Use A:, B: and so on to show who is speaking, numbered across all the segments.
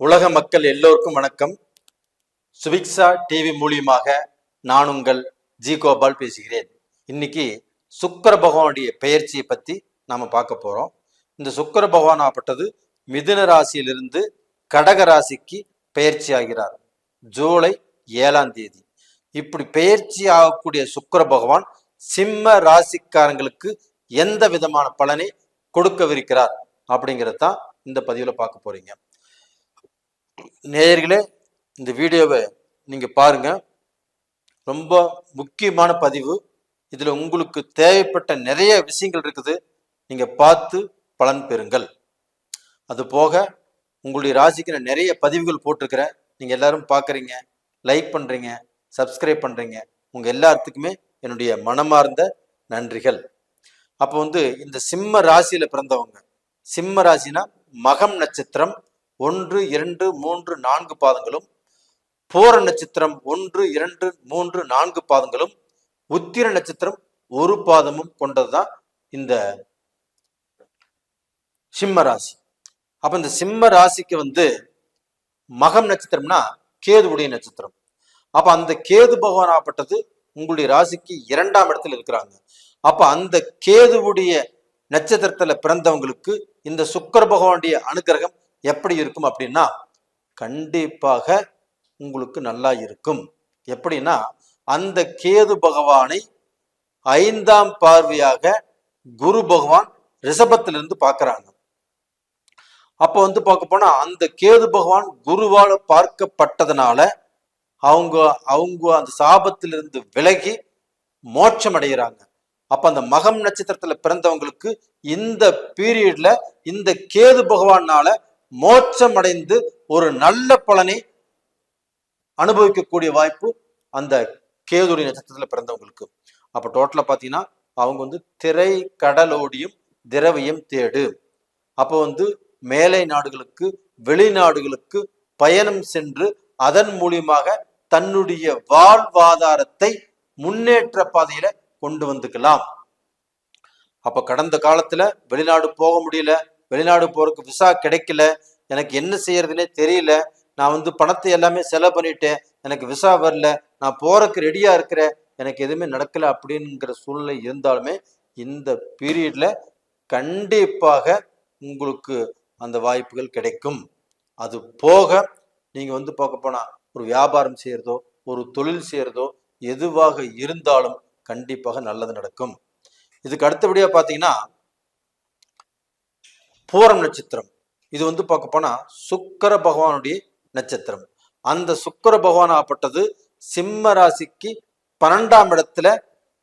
A: உலக மக்கள் எல்லோருக்கும் வணக்கம். சுபிக்ஷா டிவி மூலியமாக நான் உங்கள் ஜி கோபால் பேசுகிறேன். இன்னைக்கு சுக்கிர பகவானுடைய பெயர்ச்சியை பற்றி நாம் பார்க்க போகிறோம். இந்த சுக்கிர பகவான் ஆப்பட்டது மிதுன ராசியிலிருந்து கடக ராசிக்கு பெயர்ச்சி ஆகிறார் ஜூலை 7ஆம் தேதி. இப்படி பெயர்ச்சி ஆகக்கூடிய சுக்கிர பகவான் சிம்ம ராசிக்காரங்களுக்கு எந்த விதமான பலனை கொடுக்கவிருக்கிறார் அப்படிங்கிறது தான் இந்த பதிவில் பார்க்க போறீங்க. நேயர்களே, இந்த வீடியோவை நீங்க பாருங்க, ரொம்ப முக்கியமான பதிவு. இதுல உங்களுக்கு தேவைப்பட்ட நிறைய விஷயங்கள் இருக்குது, நீங்க பார்த்து பலன் பெறுங்கள். அது போக உங்களுடைய ராசிக்கு நான் நிறைய பதிவுகள் போட்டிருக்கிறேன், நீங்க எல்லாரும் பார்க்குறீங்க, லைக் பண்றீங்க, சப்ஸ்கிரைப் பண்றீங்க. உங்க எல்லாத்துக்குமே என்னுடைய மனமார்ந்த நன்றிகள். அப்போ இந்த சிம்ம ராசியில பிறந்தவங்க, சிம்ம ராசினா மகம் நட்சத்திரம் 1, 2, 3, 4 பாதங்களும், பூர நட்சத்திரம் 1, 2, 3, 4 பாதங்களும், உத்திர நட்சத்திரம் 1 பாதமும் கொண்டதுதான் இந்த சிம்ம ராசி. அப்ப இந்த சிம்ம ராசிக்கு மகம் நட்சத்திரம்னா கேதுவுடைய நட்சத்திரம். அப்ப அந்த கேது பகவான் ஆப்பட்டது உங்களுடைய ராசிக்கு 2ஆம் இடத்துல இருக்கிறாங்க. அப்ப அந்த கேதுவுடைய நட்சத்திரத்துல பிறந்தவங்களுக்கு இந்த சுக்கிர பகவானுடைய அனுகிரகம் எப்படி இருக்கும் அப்படின்னா, கண்டிப்பாக உங்களுக்கு நல்லா இருக்கும். எப்படின்னா, அந்த கேது பகவானை 5ஆம் பார்வையாக குரு பகவான் ரிஷபத்திலிருந்து பார்க்கிறாங்க. அப்போ பார்க்க போனா அந்த கேது பகவான் குருவால் பார்க்கப்பட்டதுனால அவங்க அந்த சாபத்திலிருந்து விலகி மோட்சம் அடைகிறாங்க. அப்ப அந்த மகம் நட்சத்திரத்துல பிறந்தவங்களுக்கு இந்த பீரியட்ல இந்த கேது பகவானால மோட்சம் அடைந்து ஒரு நல்ல பலனை அனுபவிக்கக்கூடிய வாய்ப்பு அந்த கேதுடைய நட்சத்திரத்துல பிறந்தவங்களுக்கு. அப்ப டோட்டலா பாத்தீங்கன்னா அவங்க திரை கடலோடியும் திரவியம் தேடு. அப்போ மேலை நாடுகளுக்கு வெளிநாடுகளுக்கு பயணம் சென்று அதன் மூலியமாக தன்னுடைய வாழ்வாதாரத்தை முன்னேற்ற பாதையில கொண்டு வந்துக்கலாம். அப்ப கடந்த காலத்துல வெளிநாடு போக முடியல, வெளிநாடு போறதுக்கு விசா கிடைக்கல, எனக்கு என்ன செய்யறதுன்னே தெரியல, நான் பணத்தை எல்லாமே செலவு பண்ணிட்டேன், எனக்கு விசா வரல, நான் போறதுக்கு ரெடியா இருக்கிறேன், எனக்கு எதுவுமே நடக்கல அப்படிங்கிற சூழ்நிலை இருந்தாலுமே இந்த பீரியட்ல கண்டிப்பாக உங்களுக்கு அந்த வாய்ப்புகள் கிடைக்கும். அது போக நீங்க பார்க்க போனா ஒரு வியாபாரம் செய்யறதோ ஒரு தொழில் செய்யறதோ எதுவாக இருந்தாலும் கண்டிப்பாக நல்லது நடக்கும். இதுக்கு அடுத்தபடியா பாத்தீங்கன்னா பூரம் நட்சத்திரம். இது பார்க்க போனா சுக்கிர பகவானுடைய நட்சத்திரம். அந்த சுக்கிர பகவான் ஆப்பட்டது சிம்ம ராசிக்கு 12ஆம் இடத்துல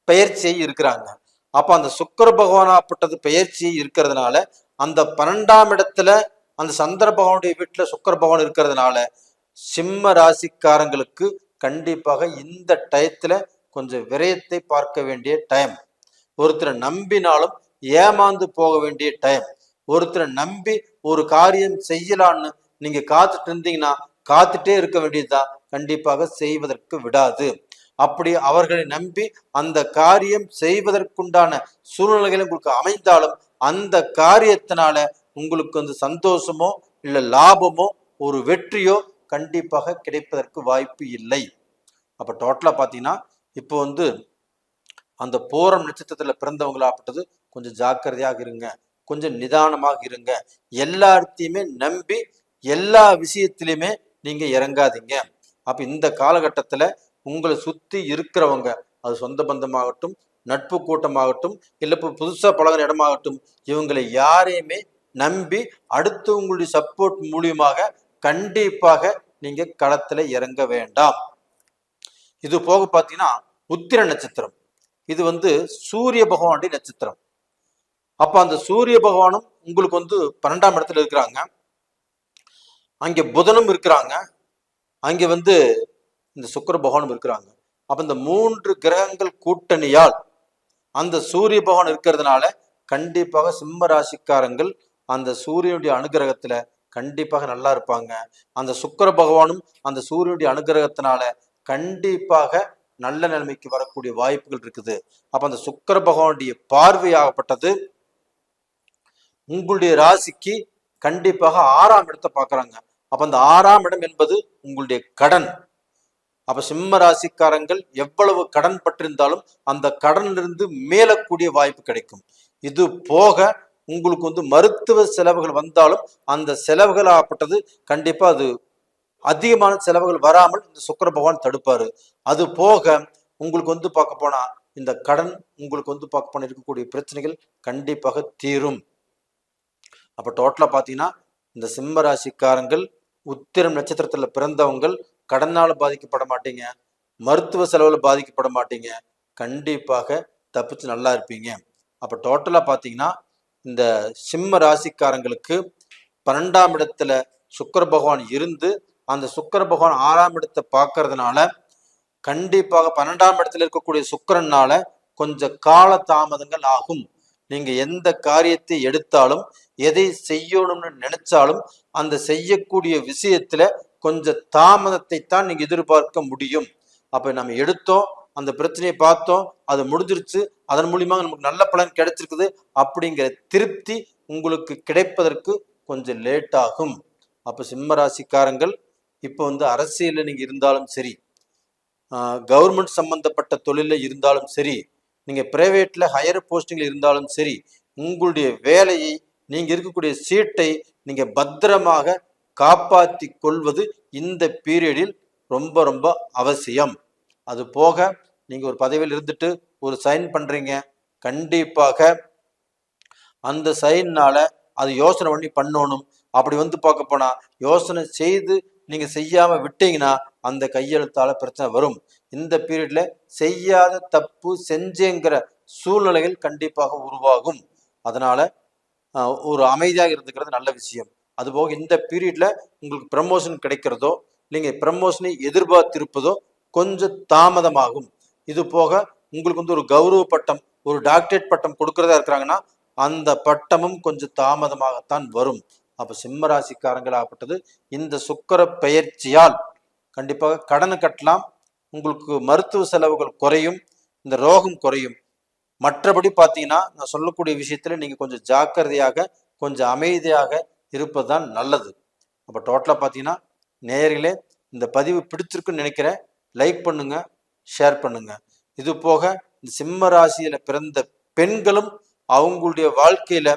A: பெயர்ச்சியை இருக்கிறாங்க. அப்ப அந்த சுக்கிர பகவான் ஆப்பட்டது பெயர்ச்சி இருக்கிறதுனால அந்த 12ஆம் இடத்துல அந்த சந்திர பகவானுடைய வீட்டுல சுக்கிர பகவான் இருக்கிறதுனால சிம்ம ராசிக்காரங்களுக்கு கண்டிப்பாக இந்த டயத்துல கொஞ்சம் விரயத்தை பார்க்க வேண்டிய டைம். ஒருத்தரை நம்பினாலும் ஏமாந்து போக வேண்டிய டைம். ஒருத்தரை நம்பி ஒரு காரியம் செய்யலான்னு நீங்க காத்துட்டு இருந்தீங்கன்னா காத்துட்டே இருக்க வேண்டியதுதான், கண்டிப்பாக செய்வதற்கு விடாது. அப்படி அவர்களை நம்பி அந்த காரியம் செய்வதற்குண்டான சூழ்நிலைகள் உங்களுக்கு அமைந்தாலும் அந்த காரியத்தினால உங்களுக்கு சந்தோஷமோ இல்ல லாபமோ ஒரு வெற்றியோ கண்டிப்பாக கிடைப்பதற்கு வாய்ப்பு இல்லை. அப்ப டோட்டலா பாத்தீங்கன்னா இப்போ அந்த பூரம் நட்சத்திரத்துல பிறந்தவங்களாப்பட்டது கொஞ்சம் ஜாக்கிரதையாக இருங்க, கொஞ்சம் நிதானமாக இருங்க. எல்லாத்தையுமே நம்பி எல்லா விஷயத்திலுமே நீங்க இறங்காதீங்க. அப்ப இந்த காலகட்டத்துல உங்களை சுத்தி இருக்கிறவங்க, அது சொந்த பந்தமாகட்டும், நட்பு கூட்டமாகட்டும், இல்ல புதுசா பழகிற இடமாகட்டும், இவங்களை யாரையுமே நம்பி அடுத்து உங்களுடைய சப்போர்ட் மூலியமாக கண்டிப்பாக நீங்க களத்துல இறங்க வேண்டாம். இது போக பாத்தீங்கன்னா உத்திர நட்சத்திரம். இது சூரிய பகவானுடைய நட்சத்திரம். அப்ப அந்த சூரிய பகவானும் உங்களுக்கு 12ஆம் இடத்துல இருக்கிறாங்க. அங்க புதனும் இருக்கிறாங்க, அங்க இந்த சுக்கிர பகவானும் இருக்கிறாங்க. அப்ப இந்த 3 கிரகங்கள் கூட்டணியால் அந்த சூரிய பகவான் இருக்கிறதுனால கண்டிப்பாக சிம்ம ராசிக்காரங்கள் அந்த சூரியனுடைய அனுகிரகத்துல கண்டிப்பாக நல்லா இருப்பாங்க. அந்த சுக்கிர பகவானும் அந்த சூரியனுடைய அனுகிரகத்தினால கண்டிப்பாக நல்ல நிலைமைக்கு வரக்கூடிய வாய்ப்புகள் இருக்குது. அப்ப அந்த சுக்கிர பகவானுடைய பார்வையாகப்பட்டது உங்களுடைய ராசிக்கு கண்டிப்பாக 6ஆம் இடத்தை பார்க்கறாங்க. அப்ப அந்த 6ஆம் இடம் என்பது உங்களுடைய கடன். அப்ப சிம்ம ராசிக்காரங்கள் எவ்வளவு கடன் பட்டிருந்தாலும் அந்த கடனிலிருந்து மீளக்கூடிய வாய்ப்பு கிடைக்கும். இது போக உங்களுக்கு மருத்துவ செலவுகள் வந்தாலும் அந்த செலவுகள் ஆகப்பட்டது கண்டிப்பா அது அதிகமான செலவுகள் வராமல் இந்த சுக்கிர பகவான் தடுப்பாரு. அது போக உங்களுக்கு பார்க்க போனா இந்த கடன் உங்களுக்கு பார்க்க போனா இருக்கக்கூடிய பிரச்சனைகள் கண்டிப்பாக தீரும். அப்ப டோட்டலா பாத்தீங்கன்னா இந்த சிம்ம ராசிக்காரங்கள் உத்திரம் நட்சத்திரத்துல பிறந்தவங்கள் கடனால பாதிக்கப்பட மாட்டீங்க, மருத்துவ செலவுல பாதிக்கப்பட மாட்டீங்க, கண்டிப்பாக தப்பிச்சு நல்லா இருப்பீங்க. அப்ப டோட்டலா பாத்தீங்கன்னா இந்த சிம்ம ராசிக்காரங்களுக்கு 12ஆம் இடத்துல சுக்கிர பகவான் இருந்து அந்த சுக்கிர பகவான் 6ஆம் இடத்தை பார்க்கறதுனால கண்டிப்பாக 12ஆம் இடத்துல இருக்கக்கூடிய சுக்கிரனால கொஞ்சம் கால தாமதங்கள் ஆகும். நீங்க எந்த காரியத்தை எடுத்தாலும் எதை செய்யணும்னு நினைச்சாலும் அந்த செய்யக்கூடிய விஷயத்துல கொஞ்சம் தாமதத்தை தான் நீங்க எதிர்பார்க்க முடியும். அப்ப நம்ம எடுத்தோம், அந்த பிரச்சனையை பார்த்தோம், அது முடிஞ்சிருச்சு, அதன் மூலியமாக நமக்கு நல்ல பலன் கிடைச்சிருக்குது அப்படிங்கிற திருப்தி உங்களுக்கு கிடைப்பதற்கு கொஞ்சம் லேட் ஆகும். அப்ப சிம்ம ராசிக்காரங்கள் இப்போ அரசியல்ல நீங்க இருந்தாலும் சரி, கவர்மெண்ட் சம்பந்தப்பட்ட தொழில இருந்தாலும் சரி, நீங்க பிரைவேட்ல ஹையர் போஸ்டிங்ல இருந்தாலும் சரி, உங்களுடைய வேலையை நீங்க இருக்கக்கூடிய சீட்டை நீங்க பத்திரமாக காப்பாற்றி கொள்வது இந்த பீரியடில் ரொம்ப ரொம்ப அவசியம். அது போக நீங்க ஒரு பதவியில் இருந்துட்டு ஒரு சைன் பண்றீங்க, கண்டிப்பாக அந்த சைன்னால அது யோசனை பண்ணி பண்ணணும். அப்படி பார்க்க போனா யோசனை செய்து நீங்க செய்யாம விட்டீங்கன்னா அந்த கையெழுத்தால பிரச்சனை வரும். இந்த பீரியட்ல செய்யாத தப்பு செஞ்சேங்கிற சூழ்நிலைகள் கண்டிப்பாக உருவாகும். அதனால ஒரு அமைதியாக இருந்துக்கிறது நல்ல விஷயம். அதுபோக இந்த பீரியட்ல உங்களுக்கு ப்ரமோஷன் கிடைக்கிறதோ இல்லைங்க ப்ரமோஷனை எதிர்பார்த்திருப்பதோ கொஞ்சம் தாமதமாகும். இது போக உங்களுக்கு ஒரு கௌரவ பட்டம், ஒரு டாக்டரேட் பட்டம் கொடுக்கறதா இருக்கிறாங்கன்னா அந்த பட்டமும் கொஞ்சம் தாமதமாகத்தான் வரும். அப்ப சிம்ம ராசிக்காரங்கள் ஆகப்பட்டது இந்த சுக்கிர பெயர்ச்சியால் கண்டிப்பாக கடனை கட்டலாம், உங்களுக்கு மருத்துவ செலவுகள் குறையும், இந்த ரோகம் குறையும். மற்றபடி பார்த்தீங்கன்னா நான் சொல்லக்கூடிய விஷயத்துல நீங்க கொஞ்சம் ஜாக்கிரதையாக கொஞ்சம் அமைதியாக இருப்பதுதான் நல்லது. அப்ப டோட்டலா பார்த்தீங்கன்னா நேயர்களே இந்த பதிவு பிடிச்சிருக்குன்னு நினைக்கிறேன். லைக் பண்ணுங்க, ஷேர் பண்ணுங்க. இது போக இந்த சிம்ம ராசியில பிறந்த பெண்களும் அவங்களுடைய வாழ்க்கையில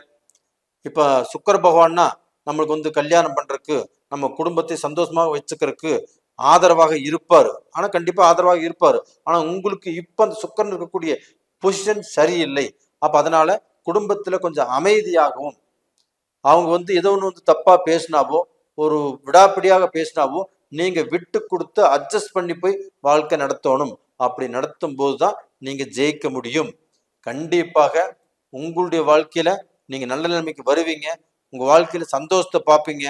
A: இப்ப சுக்கிர பகவான்னா நம்மளுக்கு கல்யாணம் பண்றதுக்கு நம்ம குடும்பத்தை சந்தோஷமாக வச்சுக்கிறதுக்கு ஆதரவாக இருப்பாரு. ஆனா கண்டிப்பா ஆதரவாக இருப்பாரு. ஆனா உங்களுக்கு இப்ப அந்த சுக்கிரன் இருக்கக்கூடிய பொசிஷன் சரியில்லை. அப்ப அதனால குடும்பத்துல கொஞ்சம் அமைதியாகவும் அவங்க ஏதோ ஒன்று தப்பா பேசினாவோ ஒரு விடாப்பிடியாக பேசினாவோ நீங்க விட்டு கொடுத்து அட்ஜஸ்ட் பண்ணி போய் வாழ்க்கை நடத்தணும். அப்படி நடத்தும் போதுதான் நீங்க ஜெயிக்க முடியும். கண்டிப்பாக உங்களுடைய வாழ்க்கையில நீங்க நல்ல நிலைமைக்கு வருவீங்க, உங்க வாழ்க்கையில சந்தோஷத்தை பார்ப்பீங்க.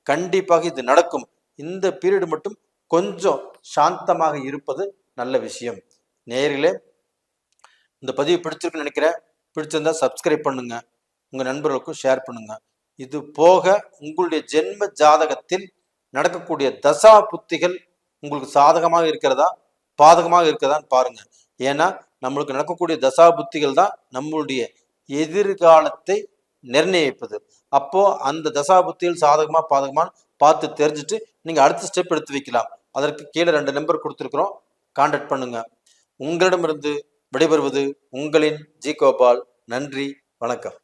A: கண்டிப்பாக இது நடக்கும். இந்த பீரியட் மட்டும் கொஞ்சம் சாந்தமாக இருப்பது நல்ல விஷயம். நேயர்களே இந்த பதிவு பிடிச்சிருக்குன்னு நினைக்கிறேன். பிடிச்சிருந்தா சப்ஸ்கிரைப் பண்ணுங்க, உங்க நண்பர்களுக்கும் ஷேர் பண்ணுங்க. இது போக உங்களுடைய ஜென்ம ஜாதகத்தில் நடக்கக்கூடிய தசா புத்திகள் உங்களுக்கு சாதகமாக இருக்கிறதா பாதகமாக இருக்கிறதான்னு பாருங்க. ஏன்னா நம்மளுக்கு நடக்கக்கூடிய தசா புத்திகள் தான் நம்மளுடைய எதிர்காலத்தை நிர்ணயிப்பது. அப்போ அந்த தசா புத்திகள் சாதகமா பாதகமான்னு பார்த்து தெரிஞ்சுட்டு நீங்க அடுத்த ஸ்டெப் எடுத்து வைக்கலாம். அதற்கு கீழே 2 நம்பர் கொடுத்துருக்குறோம், கான்டாக்ட் பண்ணுங்க. உங்களிடமிருந்து விடைபெறுவது உங்களின் ஜி கோபால். நன்றி, வணக்கம்.